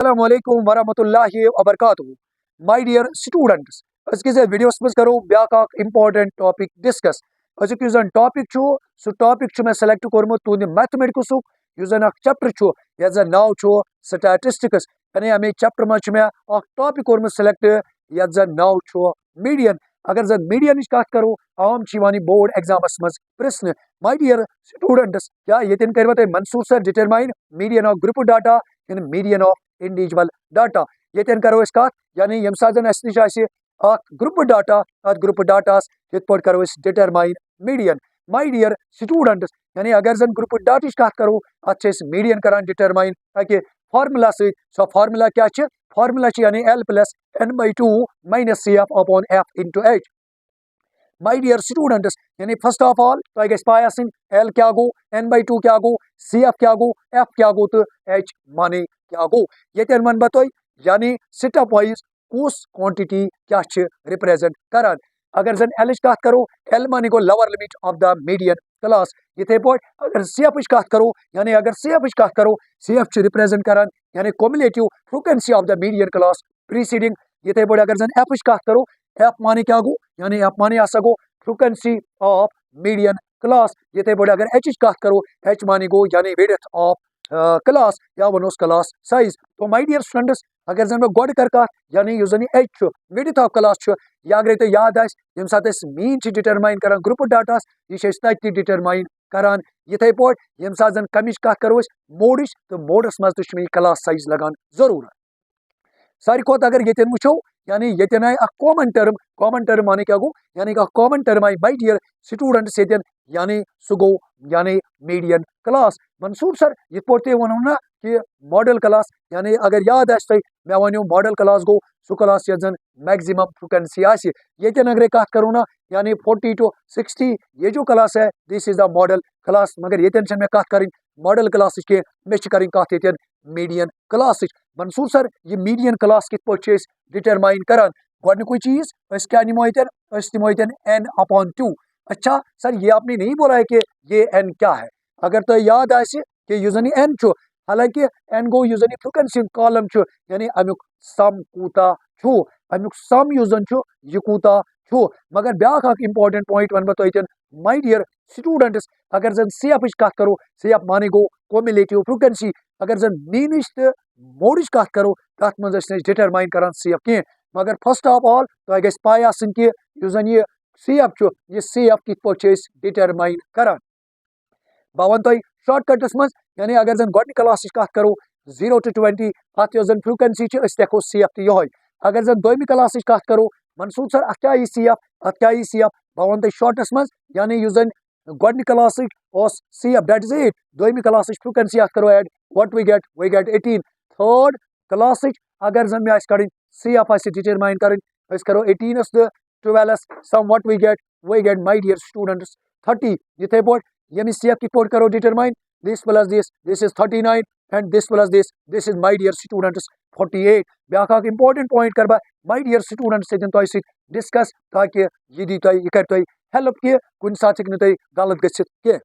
Assalamualaikum warahmatullahi wabarakatuh. My dear students, अज़किज़ videos में करो ब्याक इम्पोर्टेंट टॉपिक डिस्कस अजुक यूजन टॉपिक छु सु टॉपिक छु मैं सेलेक्ट करमु तुंद मैथमेटिक्स यूजन अख चैप्टर छु यजन नाव छु स्टैटिस्टिक्स यानी हमें चैप्टर में छु मैं अख टॉपिक करमु सेलेक्ट यजन नाव छु मीडियन अगर जन मीडियन इस कत करो आम शिवानी बोर्ड एग्जामस मज प्रश्न माय डियर स्टूडेंट्स क्या यतिन करवा तय Mansoor sir determine median of group data in median of individual data यतिन करो इस कत यानी यम साजन अस निश आसि ग्रुप डाटा अत ग्रुप डाटास ये करो determine median my dear students यानी अगर जन ग्रुप डाटा कत करो अत मीडियन करान डिटरमाइन अके फार्मूला सो फार्मूला क्या फार्मूला यानी L plus n/2 minus CF upon F into H my dear students यानी फर्स्ट ऑफ ऑल तो गस पाय L क्या गो n/2 क्या गो CF क्या गो F क्या गो तो H माने क्या गो ये मन बतोय यानी स्टेप वाइज कुछ क्वांटिटी क्या रिप्रेजेंट करान अगर जन L कत करो L माने गो lower limit of the median class ये अगर CF कत करो यानी अगर CF कत करो CF रिप्रेजेंट करान यानी cumulative frequency of the median class preceding ये अगर जन F कत करो F माने क्या गो यानी F माने आसा गो फ्रीक्वेंसी ऑफ मीडियन क्लास ये अगर H कत करो H माने गो यानी विड्थ ऑफ क्लास या वनोस क्लास साइज तो माय डियर स्टूडेंट्स अगर जन गोड कर कत यानी यु जन H विड्थ ऑफ क्लास या अगर तो याद आस यम सात मीन डिटरमाइन करान ग्रुप डाटास ये तति डिटरमाइन करान ये यम सात जन कमिश कत करो मोडिश तो मोडस मज तो क्लास साइज लगान जरूरत सारी खोत अगर ये वो यानी ये आय कॉमन टर्म माने क्या गो यानी कॉमन टर्म आई माय डियर स्टूडेंट्स यानी सो गो यानी मीडियन क्लास मंसूर सर ये वन ना कि मॉडल क्लास यानी अगर याद आस मैं वन मॉडल क्लास गो सो क्लास जन मैक्सिमम फ्रिक्वेंसी ये अगर कत करो ना यानी 40 to 60 ये जो क्लास है this is the model class मगर ये मैं कत कर मॉडल क्लास के मे कर कत मीडियन क्लास मंसूर सर ये मीडियन क्लास कित पे डिटरमाइन करान गोडनिकुई चीज क्या निमो दिमो n/2 अच्छा सर ये आपने नहीं बोला है कि ये n क्या है अगर तो याद आए कि यूजन n हालांकि n गो यूजन फ्रिक्वेंसी कॉलम यानी अमुक सम कूता अमुक सम यूजन यह कूता मगर ब्याक इंपॉर्टेंट पॉइंट वन बह माय डियर स्टूडेंट्स अगर जन CF कत करो CF माने गो क्युमुलेटिव फ्रिक्वेंसी अगर जन मीनिश तो मोडिश कत करो तथ मज डिटरमाइन करान CF कह मगर फर्स्ट ऑफ ऑल तो गस पाय आसन कि जन ये CF ये CF कित पे डिटरमाइन करान बह वन तुम शॉर्टकट्स मज यानी अगर जन गोडनी क्लास कत करो 0 to 20 अत जन फ्रिक्वेंसी लेखो CF तो ये अगर जन दोमी क्लास कत करो मंसूर सर अत क्या CF अत क्या CF बह वन तुम शॉर्टस मज यानी जन गोडनी class CF that is it दोमी क्लास फ्रिक्वेंसी अत करो add what we get 18 third class अगर जन मे कड़ CF डिटरमाइन कर करो 18 तो 12 sum what we get my dear students 30 ये यम CF कित करो determine this plus this is 39 and this plus this is my dear students 48 ब्याक इंपॉर्टेंट पॉइंट कर माय डियर स्टूडेंट्स तुम डिस्कस ताकि यह दी तुम यह कर हेल्प कि कुछ सात तुम गलत गि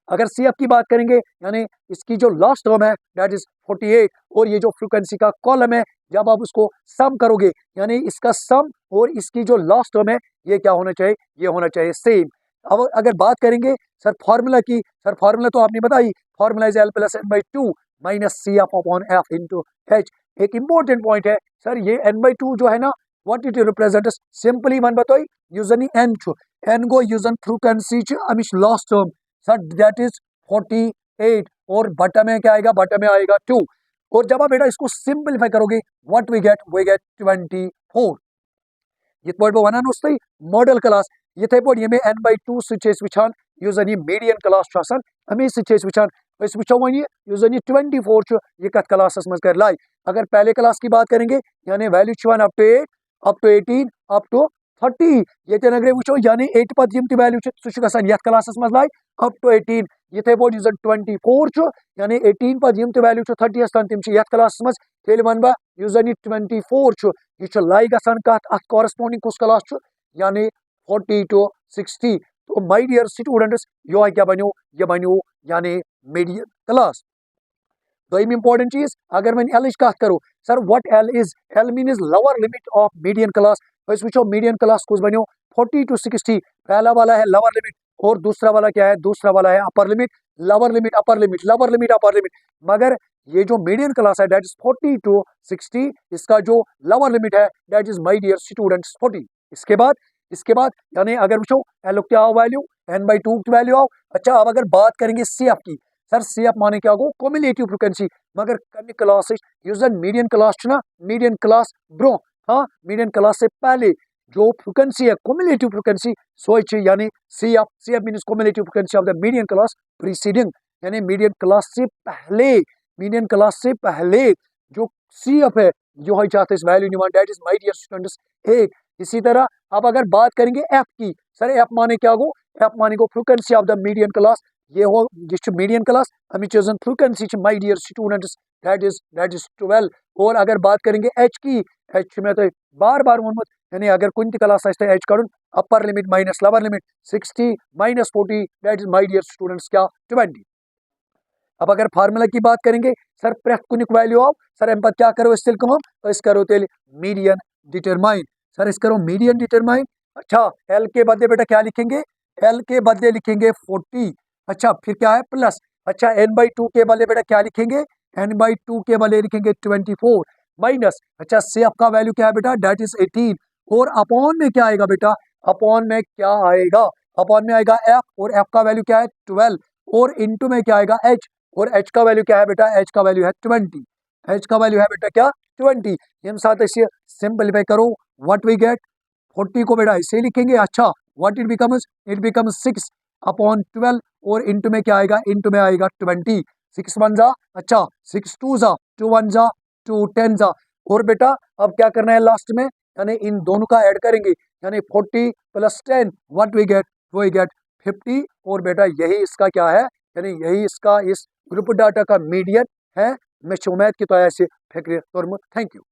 अगर CF की बात करेंगे यानी इसकी जो लास्ट टर्म है दैट इज 48 और ये जो फ्रिक्वेंसी का कॉलम है जब आप उसको सम करोगे यानी इसका सम और इसकी जो लास्ट टर्म है ये क्या होना चाहिए ये होना चाहिए सेम अब अगर बात करेंगे सर फार्मूला की सर फार्मूला तो आपने बताई formula is L plus n/2 minus CF upon F into H एक इंपॉर्टेंट पॉइंट है सर ये n/2 जो है ना व्हाट इट रिप्रेजेंट्स सिंपली मन बताई यूजन n गो यूजन फ्रिक्वेंसी अमिश last term sir that is 48 और बटा में क्या आएगा बटा में आएगा 2 और जब आप बेटा इसको सिंपलीफाई करोगे व्हाट वी गेट 24 ये वन मॉडल क्लास ये ये n/2 वुचान यूजन ये मीडियन क्लास अमे वुचान वो वन यूजन 24 ये कत क्लास मज कर लाई अगर पहले क्लास की बात करेंगे यानी value up to 18 up to 30 ये अगर वो यानी 8 पे यम वैल्यू सह क्लास मज लाई अप टू 18 ये यूजन 24 यानी 18 पे यम वैल्यू 30 तान तम क्लास मज वन बह यूजन 24 यह लाई गसान कत अत कॉरस्पॉन्डिंग कुछ क्लास यानी 40 to 60 तो माय डियर स्टूडेंट्स यो क्या बनो ये बनो यानी मीडियन क्लास दोम इंपॉर्टेंट चीज अगर मैं एल कत करो sir what L mean lower limit of median class वो मीडियन क्लास कुछ बनो 40 to 60 पहला वाला है लोअर लिमिट और दूसरा वाला क्या है दूसरा वाला है upper limit lower limit upper limit lower limit upper limit मगर ये जो मीडियन क्लास है दैट इज 40 to 60 इसका जो लोअर लिमिट है that is my dear students 40 इसके बाद यानी अगर वो एल क्या आओ वैल्यू n/2 की वैल्यू आओ अच्छा अब अगर बात करेंगे CF की सर CF माने क्या गो कम्युलेटिव फ्रिक्वेंसी मगर कमी क्लास मीडियन क्लास ना मीडियन क्लास ब्रो हाँ मीडियन क्लास से पहले जो फ्रिक्वेंसी है कम्युलेटिव फ्रिक्वेंसी सो यानी CF means cumulative frequency of the median class preceding यानी मीडियन क्लास से पहले जो CF है जो है चाहते इस वैल्यू निवान that is my dear students एक इसी तरह अब अगर बात करेंगे F की सर F माने क्या गो F माने गो frequency of the median class ये हो जिस मीडियन क्लास हमें chosen frequency my dear students that is 12 और अगर बात करेंगे H की H में तो बार बार वोनमुत यानी अगर कुन क्लास H कड़न upper limit minus lower limit 60 minus 40 that is my dear students क्या 20 अब अगर फार्मूला की बात करेंगे सर प्रेथ कुनिक वैल्यू ऑफ सर एम क्या करो इस करो तेल मीडियन डिटरमाइन सर इस करो मीडियन डिटरमाइन अच्छा एल के बदले बेटा क्या लिखेंगे एल के बदले लिखेंगे 40 अच्छा फिर क्या है प्लस अच्छा n/2 के बदले बेटा क्या लिखेंगे n/2 के बदले लिखेंगे 24 माइनस अच्छा CF का वैल्यू क्या है बेटा दैट इज 18 और अपॉन में क्या आएगा बेटा अपॉन में क्या आएगा अपॉन में आएगा F और F का वैल्यू क्या है 12 और इनटू में क्या आएगा H और H का वैल्यू क्या है बेटा H का वैल्यू है 20 H का वैल्यू है बेटा क्या 20 हम साथ इसे सिंपलीफाई करो व्हाट वी गेट 40 को बेटा इसे लिखेंगे अच्छा व्हाट इट बिकम्स 6 अपॉन 12 और इनटू में क्या आएगा इनटू में आएगा 20 6 1 जा अच्छा 6 2 जा 2 1 जा 2 10 जा और बेटा अब क्या करना है लास्ट में यानी इन दोनों का ऐड करेंगे यानी 40 + 10 व्हाट वी गेट 50 और बेटा यही इसका क्या है यानी यही इसका इस ग्रुप डाटा का मीडियन है मैं उम्मीद की तो ऐसे फिक्र थैंक यू।